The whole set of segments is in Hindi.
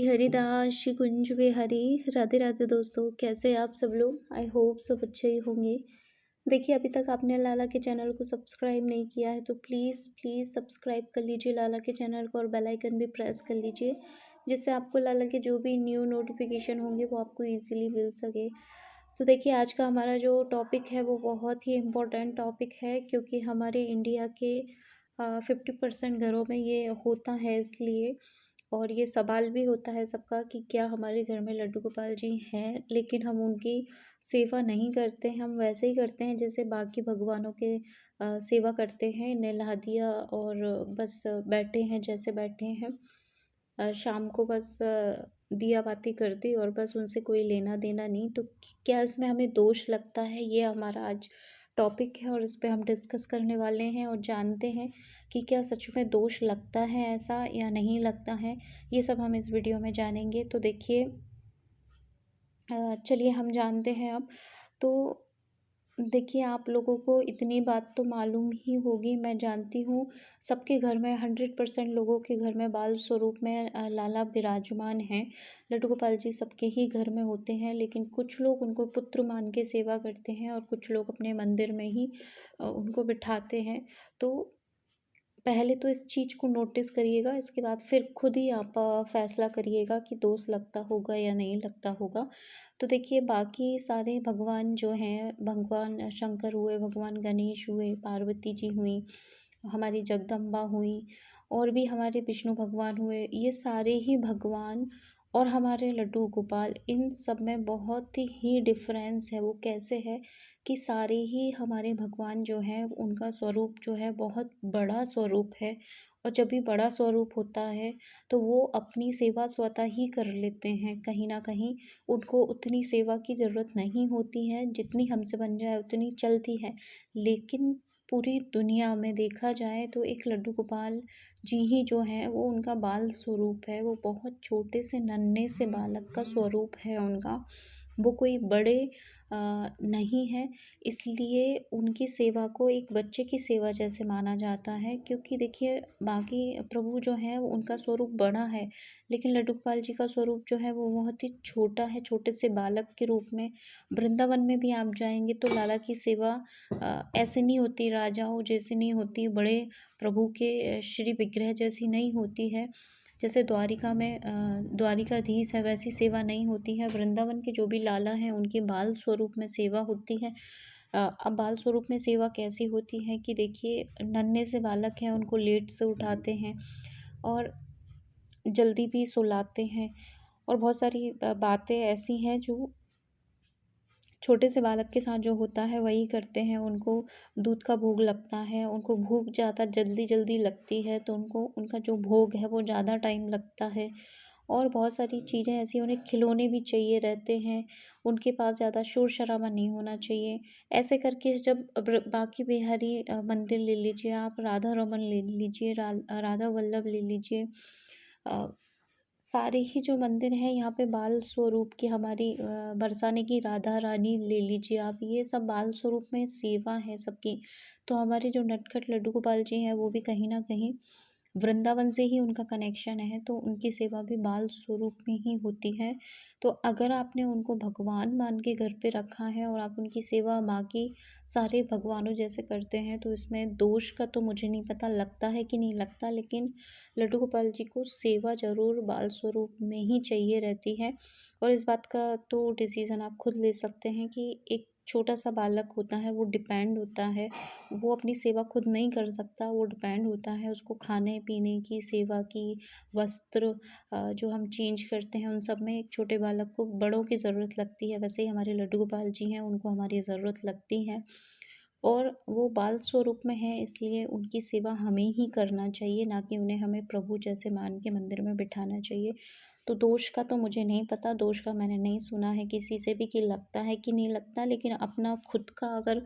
हरिदास श्री कुंज बिहारी। राधे राधे दोस्तों, कैसे हैं आप सब लोग। आई होप सब अच्छे ही होंगे। देखिए, अभी तक आपने लाला के चैनल को सब्सक्राइब नहीं किया है तो प्लीज़ प्लीज़ सब्सक्राइब कर लीजिए लाला के चैनल को और बेल आइकन भी प्रेस कर लीजिए, जिससे आपको लाला के जो भी न्यू नोटिफिकेशन होंगे वो आपको ईजिली मिल सके। तो देखिए, आज का हमारा जो टॉपिक है वो बहुत ही इम्पोर्टेंट टॉपिक है, क्योंकि हमारे इंडिया के 50% घरों में ये होता है, इसलिए। और ये सवाल भी होता है सबका कि क्या हमारे घर में लड्डू गोपाल जी हैं, लेकिन हम उनकी सेवा नहीं करते। हम वैसे ही करते हैं जैसे बाकी भगवानों के सेवा करते हैं, नहला दिया और बस बैठे हैं जैसे बैठे हैं। शाम को बस दिया बाती कर दी और बस उनसे कोई लेना देना नहीं। तो क्या इसमें हमें दोष लगता है, ये हमारा आज टॉपिक है और इस पे हम डिस्कस करने वाले हैं और जानते हैं कि क्या सच में दोष लगता है ऐसा या नहीं लगता है। ये सब हम इस वीडियो में जानेंगे। तो देखिए, चलिए हम जानते हैं अब। तो देखिए, आप लोगों को इतनी बात तो मालूम ही होगी, मैं जानती हूँ सबके घर में 100% लोगों के घर में बाल स्वरूप में लाला विराजमान हैं। लड्डू गोपाल जी सबके ही घर में होते हैं, लेकिन कुछ लोग उनको पुत्र मान के सेवा करते हैं और कुछ लोग अपने मंदिर में ही उनको बिठाते हैं। तो पहले तो इस चीज़ को नोटिस करिएगा, इसके बाद फिर खुद ही आप फैसला करिएगा कि दोष लगता होगा या नहीं लगता होगा। तो देखिए, बाकी सारे भगवान जो हैं, भगवान शंकर हुए, भगवान गणेश हुए, पार्वती जी हुई, हमारी जगदम्बा हुई और भी हमारे विष्णु भगवान हुए, ये सारे ही भगवान और हमारे लड्डू गोपाल, इन सब में बहुत ही डिफरेंस है। वो कैसे है कि सारे ही हमारे भगवान जो हैं उनका स्वरूप जो है बहुत बड़ा स्वरूप है। और जब भी बड़ा स्वरूप होता है तो वो अपनी सेवा स्वतः ही कर लेते हैं। कहीं ना कहीं उनको उतनी सेवा की ज़रूरत नहीं होती है, जितनी हमसे बन जाए उतनी चलती है। लेकिन पूरी दुनिया में देखा जाए तो एक लड्डू गोपाल जी ही जो हैं वो उनका बाल स्वरूप है। वो बहुत छोटे से नन्हे से बालक का स्वरूप है उनका। वो कोई बड़े नहीं है, इसलिए उनकी सेवा को एक बच्चे की सेवा जैसे माना जाता है। क्योंकि देखिए, बाकी प्रभु जो हैं वो उनका स्वरूप बड़ा है, लेकिन लड्डू गोपाल जी का स्वरूप जो है वो बहुत ही छोटा है, छोटे से बालक के रूप में। वृंदावन में भी आप जाएंगे तो लाला की सेवा ऐसे नहीं होती, राजाओं जैसी नहीं होती, बड़े प्रभु के श्री विग्रह जैसी नहीं होती है। जैसे द्वारिका में द्वारिकाधीश है वैसी सेवा नहीं होती है। वृंदावन के जो भी लाला हैं उनकी बाल स्वरूप में सेवा होती है। अब बाल स्वरूप में सेवा कैसी होती है कि देखिए, नन्हे से बालक हैं उनको लेट से उठाते हैं और जल्दी भी सुलाते हैं। और बहुत सारी बातें ऐसी हैं जो छोटे से बालक के साथ जो होता है वही करते हैं। उनको दूध का भोग लगता है, उनको भूख ज़्यादा जल्दी जल्दी लगती है तो उनको उनका जो भोग है वो ज़्यादा टाइम लगता है। और बहुत सारी चीज़ें ऐसी, उन्हें खिलौने भी चाहिए रहते हैं, उनके पास ज़्यादा शोर शराबा नहीं होना चाहिए। ऐसे करके जब बाकी बिहारी मंदिर ले लीजिए आप, राधा रमन ले लीजिए, राधा वल्लभ ले लीजिए, सारे ही जो मंदिर हैं यहाँ पे बाल स्वरूप की, हमारी बरसाने की राधा रानी ले लीजिए आप, ये सब बाल स्वरूप में सेवा है सबकी। तो हमारे जो नटखट लड्डू गोपाल जी हैं वो भी कहीं ना कहीं वृंदावन से ही उनका कनेक्शन है, तो उनकी सेवा भी बाल स्वरूप में ही होती है। तो अगर आपने उनको भगवान मान के घर पे रखा है और आप उनकी सेवा बाकी सारे भगवानों जैसे करते हैं तो इसमें दोष का तो मुझे नहीं पता लगता है कि नहीं लगता, लेकिन लड्डू गोपाल जी को सेवा ज़रूर बाल स्वरूप में ही चाहिए रहती है। और इस बात का तो डिसीज़न आप खुद ले सकते हैं कि एक छोटा सा बालक होता है वो डिपेंड होता है, वो अपनी सेवा खुद नहीं कर सकता, वो डिपेंड होता है उसको खाने पीने की, सेवा की, वस्त्र जो हम चेंज करते हैं उन सब में एक छोटे बालक को बड़ों की ज़रूरत लगती है। वैसे ही हमारे लड्डू गोपाल जी हैं, उनको हमारी ज़रूरत लगती है और वो बाल स्वरूप में है, इसलिए उनकी सेवा हमें ही करना चाहिए, ना कि उन्हें हमें प्रभु जैसे मान के मंदिर में बिठाना चाहिए। तो दोष का तो मुझे नहीं पता, दोष का मैंने नहीं सुना है किसी से भी कि लगता है कि नहीं लगता, लेकिन अपना खुद का अगर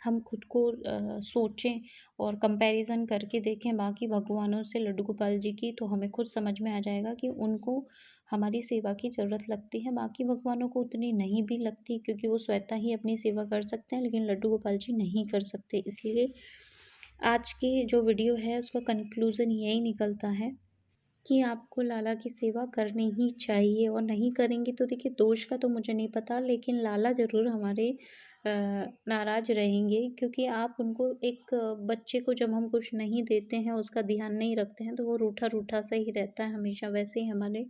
हम खुद को सोचें और कंपैरिजन करके देखें बाकी भगवानों से लड्डू गोपाल जी की, तो हमें खुद समझ में आ जाएगा कि उनको हमारी सेवा की ज़रूरत लगती है। बाकी भगवानों को उतनी नहीं भी लगती, क्योंकि वो स्वतः ही अपनी सेवा कर सकते हैं, लेकिन लड्डू गोपाल जी नहीं कर सकते। इसलिए आज की जो वीडियो है उसका कंक्लूज़न यही निकलता है कि आपको लाला की सेवा करनी ही चाहिए, और नहीं करेंगी तो देखिए दोष का तो मुझे नहीं पता, लेकिन लाला ज़रूर हमारे नाराज़ रहेंगे, क्योंकि आप उनको एक बच्चे को जब हम कुछ नहीं देते हैं, उसका ध्यान नहीं रखते हैं, तो वो रूठा-रूठा सा ही रहता है हमेशा। वैसे ही हमारे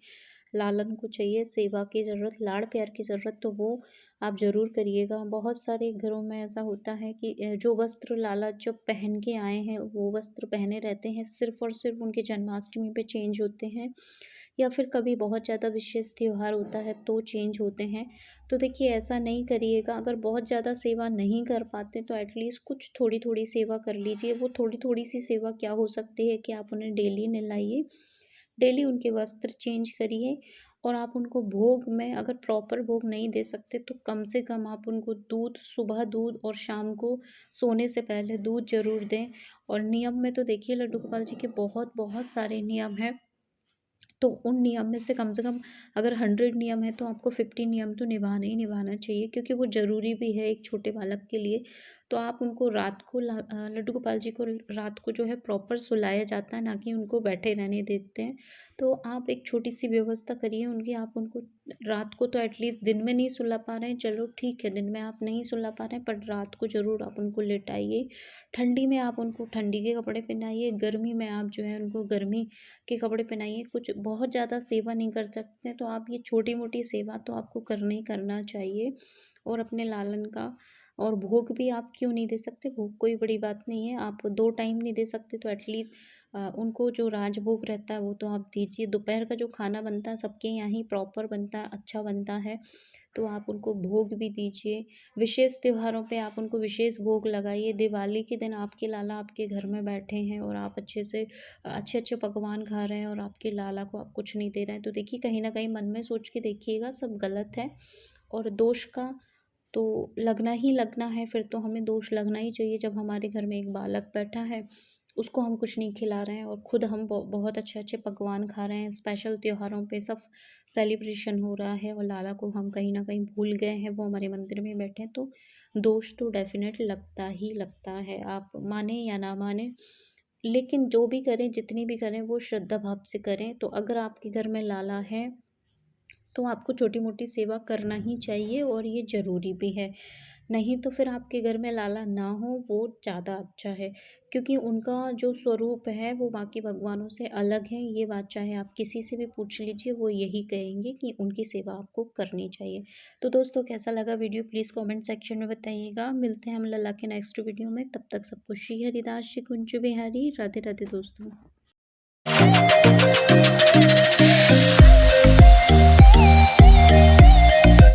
लालन को चाहिए सेवा की ज़रूरत, लाड़-प्यार की ज़रूरत, तो वो आप ज़रूर करिएगा। बहुत सारे घरों में ऐसा होता है कि जो वस्त्र लाला जब पहन के आए हैं, वो वस्त्र पहने रहते हैं, सिर्फ़ और सिर्फ़ उनके जन्माष्टमी पे चेंज होते हैं, या फिर कभी बहुत ज़्यादा विशेष त्योहार होता है तो चेंज होते हैं। तो देखिए ऐसा नहीं करिएगा, अगर बहुत ज़्यादा सेवा नहीं कर पाते तो एटलीस्ट कुछ थोड़ी-थोड़ी सेवा कर लीजिए। वो थोड़ी-थोड़ी सी सेवा क्या हो सकती है कि आप उन्हें डेली नहलाइए, डेली उनके वस्त्र चेंज करिए, और आप उनको भोग में अगर प्रॉपर भोग नहीं दे सकते तो कम से कम आप उनको दूध, सुबह दूध और शाम को सोने से पहले दूध ज़रूर दें। और नियम में तो देखिए लड्डू गोपाल जी के बहुत बहुत सारे नियम हैं, तो उन नियम में से कम अगर 100 नियम है तो आपको 50 नियम तो निभाना ही निभाना चाहिए, क्योंकि वो ज़रूरी भी है एक छोटे बालक के लिए। तो आप उनको रात को लड्डू गोपाल जी को रात को जो है प्रॉपर सुलाया जाता है, ना कि उनको बैठे रहने देते हैं। तो आप एक छोटी-सी व्यवस्था करिए उनकी, आप उनको रात को तो एटलीस्ट, दिन में नहीं सुला पा रहे हैं चलो ठीक है, दिन में आप नहीं सुला पा रहे हैं, पर रात को ज़रूर आप उनको लेटाइए। ठंडी में आप उनको ठंडी के कपड़े पहनाइए, गर्मी में आप जो है उनको गर्मी के कपड़े पहनाइए। कुछ बहुत ज़्यादा सेवा नहीं कर सकते तो आप ये छोटी-मोटी सेवा तो आपको करना ही करना चाहिए। और अपने लालन का, और भोग भी आप क्यों नहीं दे सकते, भोग कोई बड़ी बात नहीं है। आप 2 टाइम नहीं दे सकते तो एटलीस्ट उनको जो राजभोग रहता है वो तो आप दीजिए। दोपहर का जो खाना बनता है सबके यहाँ ही प्रॉपर बनता है, अच्छा बनता है, तो आप उनको भोग भी दीजिए। विशेष त्योहारों पे आप उनको विशेष भोग लगाइए। दिवाली के दिन आपके लाला आपके घर में बैठे हैं और आप अच्छे से अच्छे-अच्छे पकवान खा रहे हैं, और आपके लाला को आप कुछ नहीं दे रहे हैं, तो देखिए कहीं न कहीं मन में सोच के देखिएगा सब गलत है। और दोष का तो लगना ही लगना है, फिर तो हमें दोष लगना ही चाहिए जब हमारे घर में एक बालक बैठा है, उसको हम कुछ नहीं खिला रहे हैं और खुद हम बहुत अच्छे-अच्छे पकवान खा रहे हैं, स्पेशल त्योहारों पे सब सेलिब्रेशन हो रहा है, और लाला को हम कहीं न कहीं भूल गए हैं, वो हमारे मंदिर में बैठे हैं, तो दोष तो डेफ़िनेट लगता ही लगता है, आप माने या ना माने। लेकिन जो भी करें, जितनी भी करें, वो श्रद्धा भाव से करें। तो अगर आपके घर में लाला है तो आपको छोटी-मोटी सेवा करना ही चाहिए, और ये ज़रूरी भी है। नहीं तो फिर आपके घर में लाला ना हो, वो ज़्यादा अच्छा है, क्योंकि उनका जो स्वरूप है वो बाकी भगवानों से अलग है। ये बात चाहे आप किसी से भी पूछ लीजिए, वो यही कहेंगे कि उनकी सेवा आपको करनी चाहिए। तो दोस्तों कैसा लगा वीडियो, प्लीज़ कमेंट सेक्शन में बताइएगा। मिलते हैं हम लल्ला के नेक्स्ट वीडियो में, तब तक सबको श्री हरिदास, श्री कुंज बिहारी, राधे राधे दोस्तों।